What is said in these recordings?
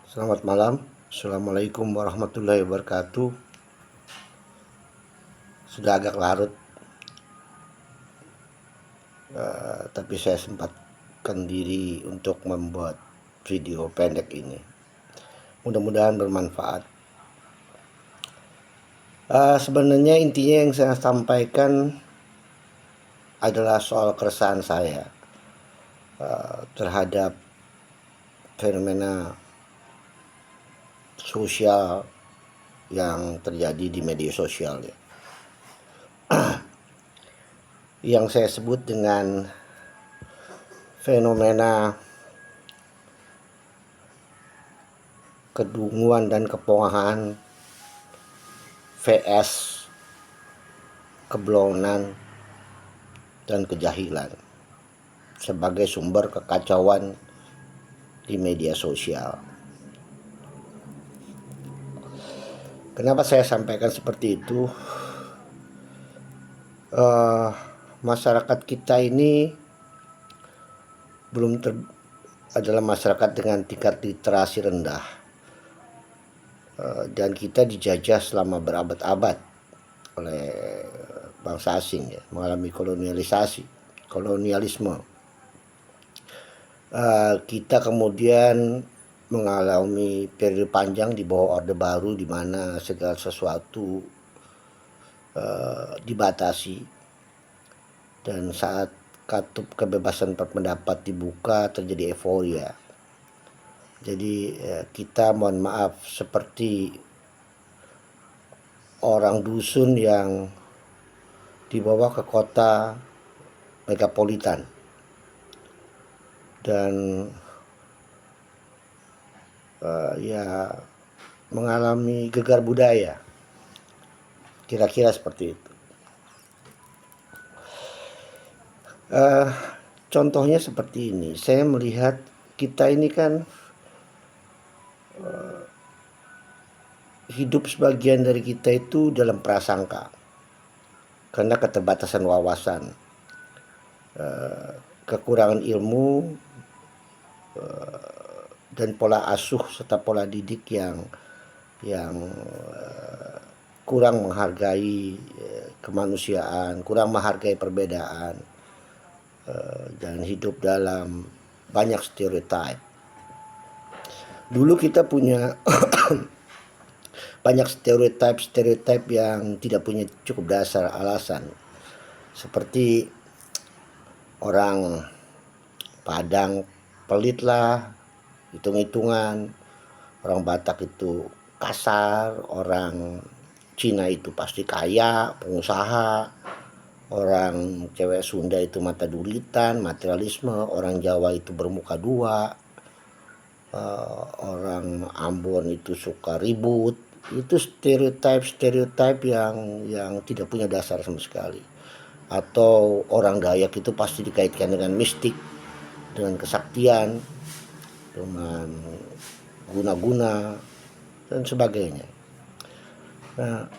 Selamat malam. Assalamualaikum warahmatullahi wabarakatuh. Sudah agak larut, tapi saya sempatkan diri untuk membuat video pendek ini. Mudah-mudahan bermanfaat. Sebenarnya intinya yang saya sampaikan adalah soal keresahan saya terhadap fenomena sosial yang terjadi di media sosial ya. Yang saya sebut dengan fenomena kedunguan dan kepongahan vs keblonan dan kejahilan sebagai sumber kekacauan di media sosial. Kenapa saya sampaikan seperti itu? Masyarakat kita ini adalah masyarakat dengan tingkat literasi rendah, dan kita dijajah selama berabad-abad oleh bangsa asing ya, mengalami kolonialisme. Kita kemudian mengalami periode panjang di bawah Orde Baru di mana segala sesuatu dibatasi, dan saat katup kebebasan berpendapat dibuka terjadi euforia. Jadi kita mohon maaf seperti orang dusun yang dibawa ke kota megapolitan dan ya mengalami gegar budaya, kira-kira seperti itu. Contohnya seperti ini, saya melihat kita ini kan hidup sebagian dari kita itu dalam prasangka karena keterbatasan wawasan, kekurangan ilmu, dan pola asuh serta pola didik yang kurang menghargai kemanusiaan, kurang menghargai perbedaan, dan hidup dalam banyak stereotip. Dulu kita punya banyak stereotip yang tidak punya cukup dasar alasan, seperti orang Padang pelit lah, hitung-hitungan, orang Batak itu kasar, orang Cina itu pasti kaya, pengusaha, orang cewek Sunda itu mata dulitan, materialisme, orang Jawa itu bermuka dua, orang Ambon itu suka ribut. Itu stereotip yang tidak punya dasar sama sekali. Atau orang Dayak itu pasti dikaitkan dengan mistik, dengan kesaktian, dengan guna-guna dan sebagainya. Nah,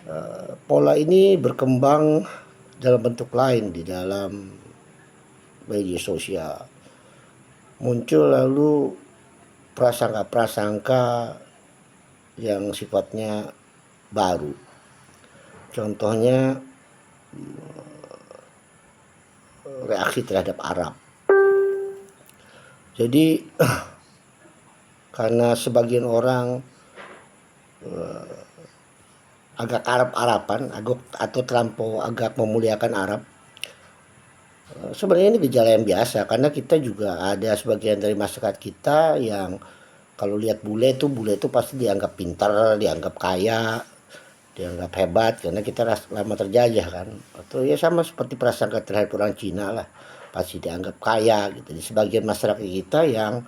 pola ini berkembang dalam bentuk lain di dalam media sosial. Muncul lalu prasangka-prasangka yang sifatnya baru. Contohnya reaksi terhadap Arab. Jadi karena sebagian orang agak Arab-Araban atau terlampau agak memuliakan Arab, sebenarnya ini gejala yang biasa karena kita juga ada sebagian dari masyarakat kita yang kalau lihat bule itu pasti dianggap pintar, dianggap kaya, dianggap hebat karena kita lama terjajah kan. Atau ya sama seperti prasangka terhadap orang Cina lah, pasti dianggap kaya gitu. Di sebagian masyarakat kita yang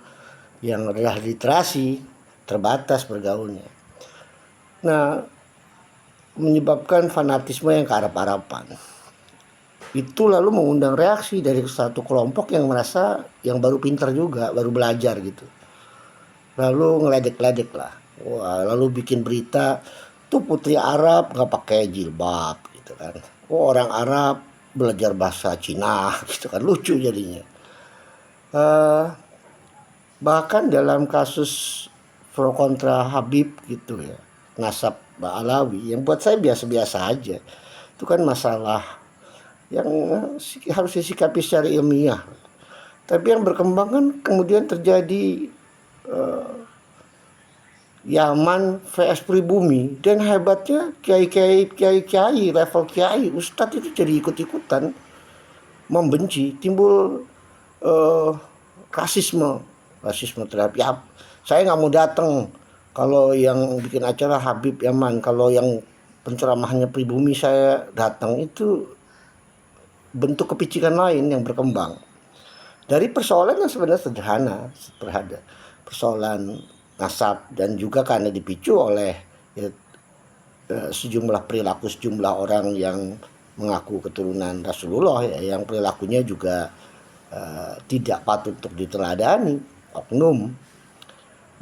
rendah literasi, terbatas bergaulnya. Nah, menyebabkan fanatisme yang ke Arab-Araban. Itu lalu mengundang reaksi dari satu kelompok yang merasa yang baru pintar juga, baru belajar gitu. Lalu ngeledek-ledek lah. Wah, lalu bikin berita tuh putri Arab nggak pakai jilbab gitu kan. Oh, orang Arab belajar bahasa Cina gitu kan, lucu jadinya. Bahkan dalam kasus pro kontra Habib gitu ya, nasab Alawi, yang buat saya biasa-biasa aja. Itu kan masalah yang harus disikapi secara ilmiah. Tapi yang berkembang kan kemudian terjadi Yaman vs pribumi, dan hebatnya kiai level kiai ustadz itu jadi ikut-ikutan membenci, timbul eh, rasisme rasisme terhadap ya. Saya nggak mau datang kalau yang bikin acara Habib Yaman, kalau yang penceramahnya pribumi saya datang. Itu bentuk kepicikan lain yang berkembang dari persoalan yang sebenarnya sederhana terhadap persoalan nasab, dan juga karena dipicu oleh ya, sejumlah perilaku sejumlah orang yang mengaku keturunan Rasulullah ya, yang perilakunya juga tidak patut untuk diteladani, oknum.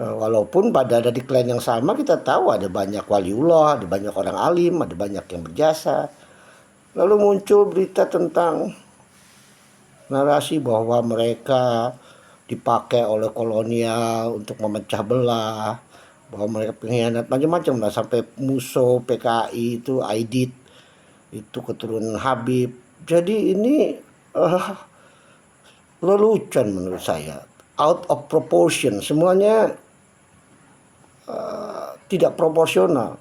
Walaupun pada dari klan yang sama kita tahu ada banyak waliullah, ada banyak orang alim, ada banyak yang berjasa. Lalu muncul berita tentang narasi bahwa mereka dipakai oleh kolonial untuk memecah belah, bahwa mereka pengkhianat macam-macam lah, sampai musuh PKI itu Aidit itu keturunan Habib. Jadi ini lelucon menurut saya, out of proportion, semuanya tidak proporsional.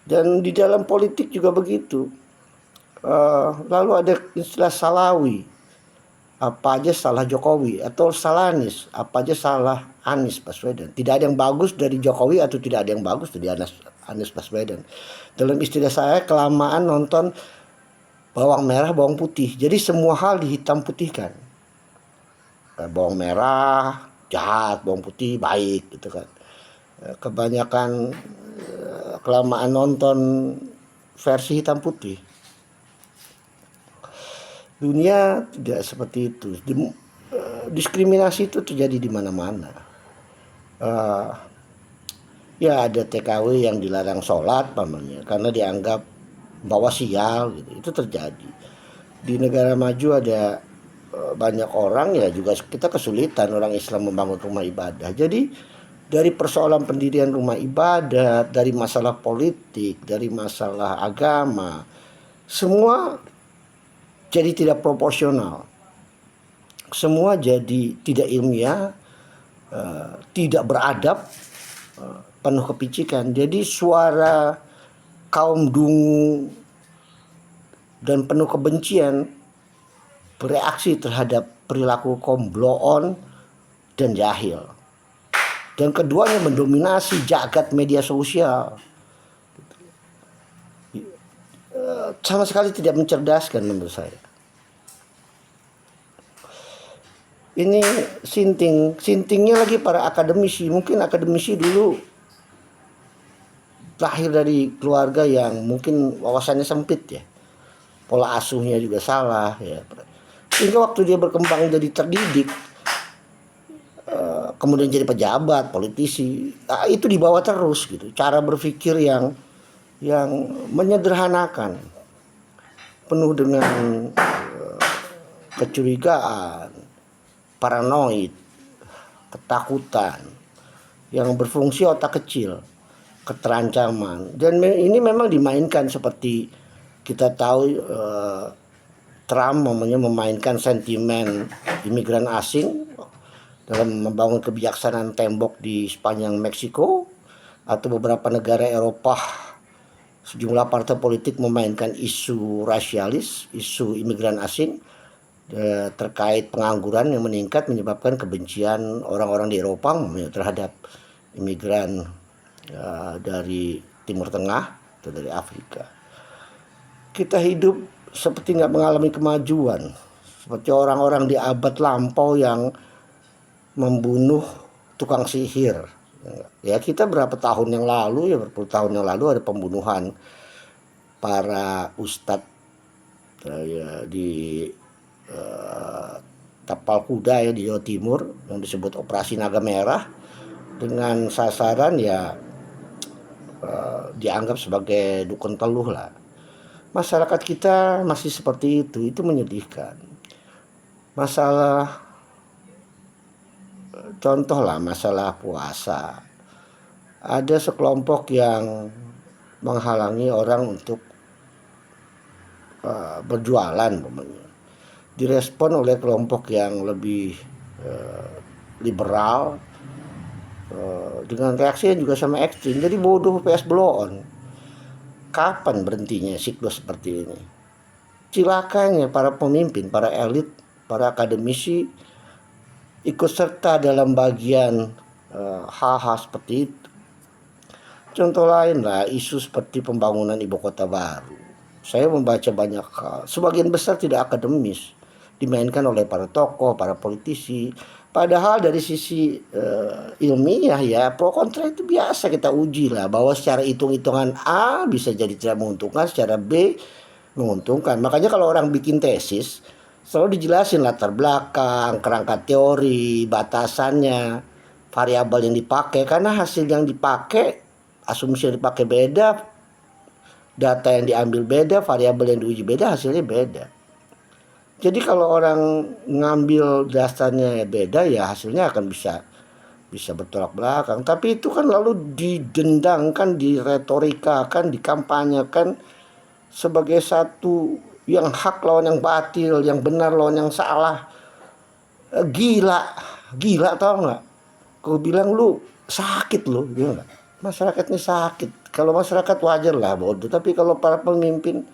Dan di dalam politik juga begitu. Lalu ada istilah salawi, apa aja salah Jokowi, atau salah Anies, apa aja salah Anies Baswedan. Tidak ada yang bagus dari Jokowi atau tidak ada yang bagus dari Anies Baswedan. Dalam istilah saya, kelamaan nonton bawang merah bawang putih, jadi semua hal dihitam putihkan. Bawang merah jahat, bawang putih baik gitu kan. Kebanyakan kelamaan nonton versi hitam putih. Dunia tidak seperti itu. Diskriminasi itu terjadi di mana-mana. Ya ada TKW yang dilarang sholat pamannya karena dianggap bawa sial gitu. Itu terjadi. Di negara maju ada banyak orang ya juga kita kesulitan orang Islam membangun rumah ibadah. Jadi dari persoalan pendirian rumah ibadah, dari masalah politik, dari masalah agama, semua jadi tidak proporsional, semua jadi tidak ilmiah, tidak beradab, penuh kepicikan. Jadi suara kaum dungu dan penuh kebencian bereaksi terhadap perilaku kaum blow on dan jahil, dan keduanya mendominasi jagat media sosial. Sama sekali tidak mencerdaskan menurut saya. Ini sintingnya lagi para akademisi. Mungkin akademisi dulu lahir dari keluarga yang mungkin wawasannya sempit ya, pola asuhnya juga salah ya, sehingga waktu dia berkembang jadi terdidik, kemudian jadi pejabat, politisi, itu dibawa terus gitu, cara berpikir yang menyederhanakan, penuh dengan kecurigaan, paranoid, ketakutan, yang berfungsi otak kecil, keterancaman. Dan ini memang dimainkan seperti kita tahu, Trump memainkan sentimen imigran asing dalam membangun kebijaksanaan tembok di sepanjang Meksiko, atau beberapa negara Eropa. Sejumlah partai politik memainkan isu rasialis, isu imigran asing terkait pengangguran yang meningkat menyebabkan kebencian orang-orang di Eropa terhadap imigran dari Timur Tengah atau dari Afrika. Kita hidup seperti nggak mengalami kemajuan, seperti orang-orang di abad lampau yang membunuh tukang sihir. Ya kita berapa tahun yang lalu ya, berpuluh tahun yang lalu ada pembunuhan para ustadz ya, di Tapal Kuda ya di Jawa Timur, yang disebut Operasi Naga Merah, dengan sasaran ya dianggap sebagai dukun teluh lah. Masyarakat kita masih seperti itu menyedihkan. Masalah contoh lah, masalah puasa. ada sekelompok yang menghalangi orang untuk berjualan, direspon oleh kelompok yang lebih liberal dengan reaksi yang juga sama ekstrim. Jadi bodoh PS blow on. Kapan berhentinya siklus seperti ini? Cilakanya para pemimpin, para elit, para akademisi ikut serta dalam bagian hal-hal seperti itu. Contoh lain lah, isu seperti pembangunan ibu kota baru. Saya membaca banyak hal, sebagian besar tidak akademis, dimainkan oleh para tokoh, para politisi. Padahal dari sisi ilmiah ya, pro kontra itu biasa kita uji lah, bahwa secara hitung-hitungan A bisa jadi tidak menguntungkan, secara B menguntungkan. Makanya kalau orang bikin tesis, selalu dijelasin latar belakang, kerangka teori, batasannya, variabel yang dipakai, karena hasil yang dipakai, asumsi yang dipakai beda, data yang diambil beda, variabel yang diuji beda, hasilnya beda. Jadi kalau orang ngambil dasarnya beda, ya hasilnya akan bisa bertolak belakang. Tapi itu kan lalu didendangkan, diretorikakan, dikampanyekan sebagai satu yang hak lawan yang batil, yang benar lawan yang salah. Gila tau nggak? Kau bilang lu sakit lu, gitu nggak? Masyarakat ini sakit. Kalau masyarakat wajar lah bodoh, tapi kalau para pemimpin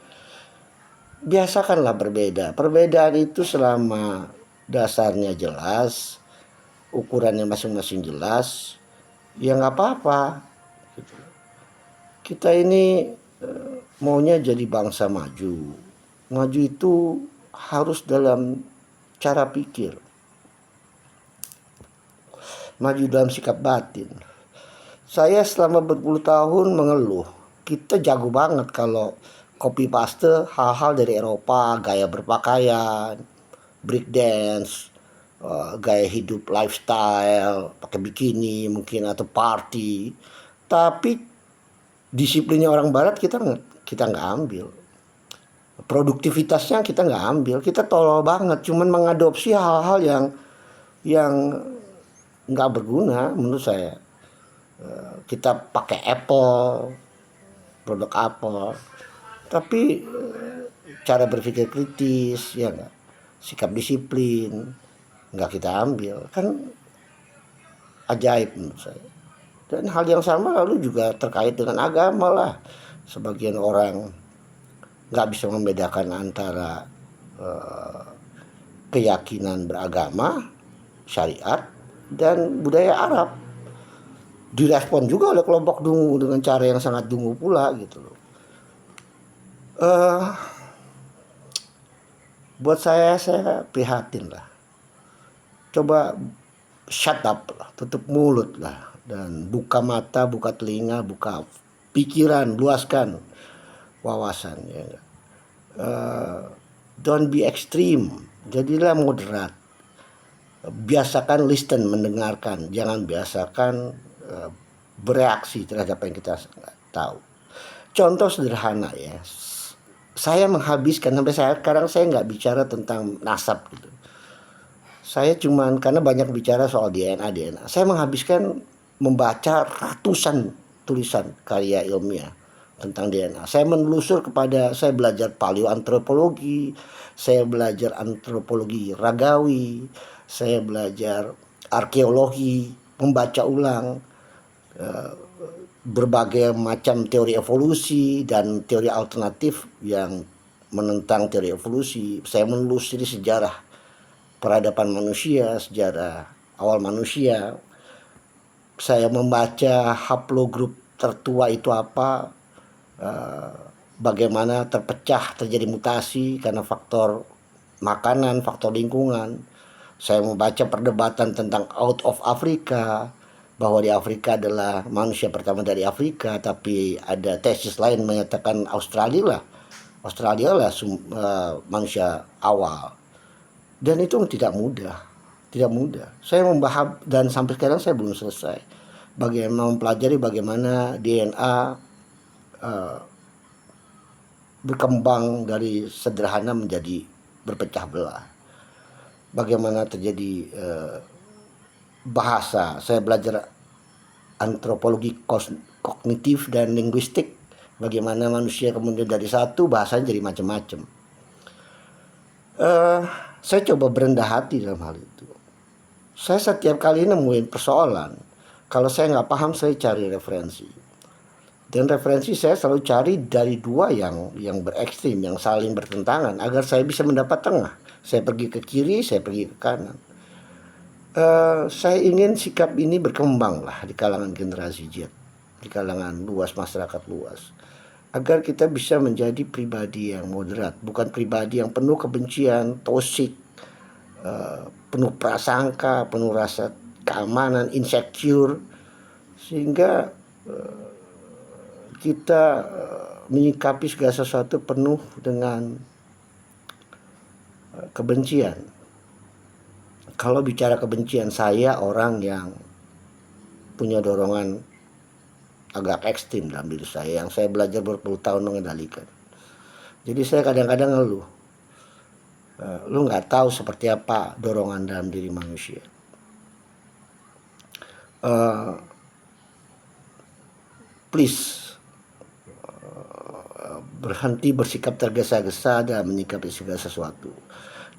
biasakanlah berbeda. Perbedaan itu selama dasarnya jelas, ukurannya masing-masing jelas, ya nggak apa-apa. Kita ini maunya jadi bangsa maju. Maju itu harus dalam cara pikir, maju dalam sikap batin. Saya selama berpuluh tahun mengeluh, kita jago banget kalau copy paste hal-hal dari Eropa, gaya berpakaian, break dance, gaya hidup lifestyle, pakai bikini mungkin atau party. Tapi disiplinnya orang barat kita nggak ambil. Produktivitasnya kita nggak ambil, kita tolol banget, cuman mengadopsi hal-hal yang nggak berguna menurut saya. Kita pakai Apple, produk Apple, tapi cara berpikir kritis, ya nggak, sikap disiplin nggak kita ambil, kan ajaib menurut saya. Dan hal yang sama lalu juga terkait dengan agama lah. Sebagian orang nggak bisa membedakan antara keyakinan beragama, syariat, dan budaya Arab. Direspon juga oleh kelompok dungu dengan cara yang sangat dungu pula gitu loh. Buat saya prihatin lah. Coba shut up lah, tutup mulut lah, dan buka mata, buka telinga, buka pikiran, luaskan wawasan. Ya. Don't be extreme, jadilah moderat. Biasakan listen, mendengarkan, jangan biasakan bereaksi terhadap apa yang kita tahu. Contoh sederhana ya, saya menghabiskan sampai sekarang saya nggak bicara tentang nasab gitu. Saya cuman karena banyak bicara soal DNA, saya menghabiskan membaca ratusan tulisan karya ilmiah tentang DNA. Saya menelusur saya belajar paleoantropologi, saya belajar antropologi ragawi, saya belajar arkeologi, membaca ulang berbagai macam teori evolusi dan teori alternatif yang menentang teori evolusi. Saya menelusuri sejarah peradaban manusia, sejarah awal manusia. Saya membaca haplogrup tertua itu apa, bagaimana terjadi mutasi karena faktor makanan, faktor lingkungan. Saya membaca perdebatan tentang out of Africa, bahwa di Afrika adalah manusia pertama dari Afrika, tapi ada tesis lain menyatakan Australia lah manusia awal. Dan itu tidak mudah. Saya membahas dan sampai sekarang saya belum selesai. Bagaimana mempelajari bagaimana DNA berkembang dari sederhana menjadi berpecah belah. Bagaimana terjadi bahasa. Saya belajar antropologi kognitif dan linguistik, bagaimana manusia kemudian dari satu bahasanya jadi macam-macam. Saya coba berendah hati dalam hal itu. Saya setiap kali nemuin persoalan, kalau saya nggak paham saya cari referensi. Dan referensi saya selalu cari dari dua yang berekstrim, yang saling bertentangan, agar saya bisa mendapat tengah. Saya pergi ke kiri, saya pergi ke kanan. Saya ingin sikap ini berkembang lah di kalangan generasi Z, di kalangan luas, masyarakat luas, agar kita bisa menjadi pribadi yang moderat, bukan pribadi yang penuh kebencian, toksik, penuh prasangka, penuh rasa keamanan, insecure, sehingga kita menyikapi segala sesuatu penuh dengan kebencian. Kalau bicara kebencian, saya orang yang punya dorongan agak ekstrim dalam diri saya, yang saya belajar berpuluh tahun mengendalikan. Jadi saya kadang-kadang ngeluh, lu nggak tahu seperti apa dorongan dalam diri manusia. Please, berhenti bersikap tergesa-gesa dalam menyikapi segala sesuatu,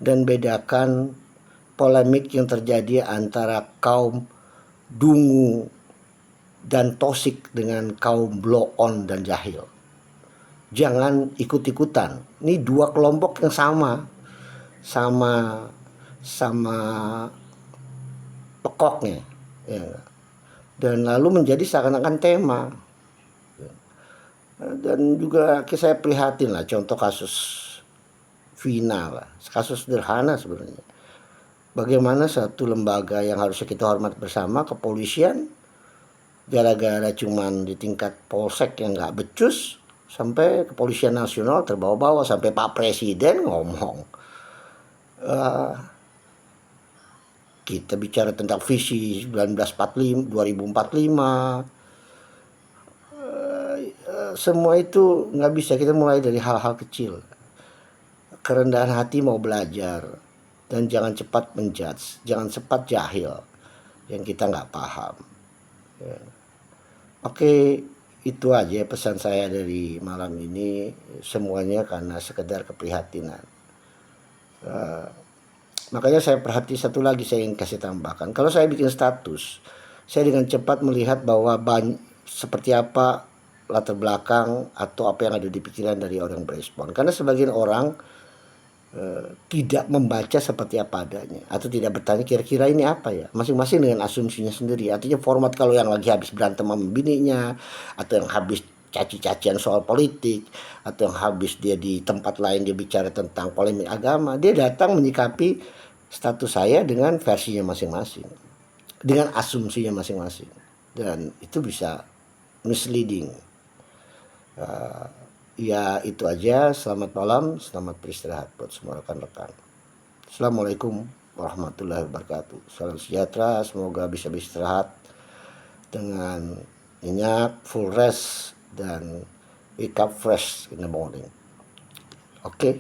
dan bedakan polemik yang terjadi antara kaum dungu dan tosik dengan kaum blow on dan jahil. Jangan ikut-ikutan. Ini dua kelompok yang sama pekoknya, ya. Dan lalu menjadi seakan-akan tema. Dan juga saya prihatin lah, contoh kasus Vina lah, kasus sederhana sebenarnya. Bagaimana satu lembaga yang harusnya kita hormat bersama, kepolisian, gara-gara cuman di tingkat polsek yang nggak becus, sampai kepolisian nasional terbawa-bawa, sampai Pak Presiden ngomong, kita bicara tentang visi 1945, 2045, semua itu nggak bisa. Kita mulai dari hal-hal kecil, kerendahan hati mau belajar, dan jangan cepat menjudge, jangan cepat jahil yang kita nggak paham, ya. Oke, itu aja pesan saya dari malam ini, semuanya karena sekedar keprihatinan. Makanya saya perhati satu lagi, saya ingin kasih tambahkan, kalau saya bikin status, saya dengan cepat melihat bahwa seperti apa latar belakang atau apa yang ada di pikiran dari orang berespon, karena sebagian orang tidak membaca seperti apa adanya, atau tidak bertanya kira-kira ini apa ya, masing-masing dengan asumsinya sendiri. Artinya format kalau yang lagi habis berantem sama bininya, atau yang habis caci-cacian soal politik, atau yang habis dia di tempat lain dia bicara tentang polemik agama, dia datang menyikapi status saya dengan versinya masing-masing, dengan asumsinya masing-masing, dan itu bisa misleading. Ya itu aja, selamat malam, selamat beristirahat buat semua rekan-rekan. Assalamualaikum warahmatullahi wabarakatuh. Salam sejahtera, semoga bisa beristirahat dengan nyenyak, full rest, dan wake up fresh in the morning. Oke.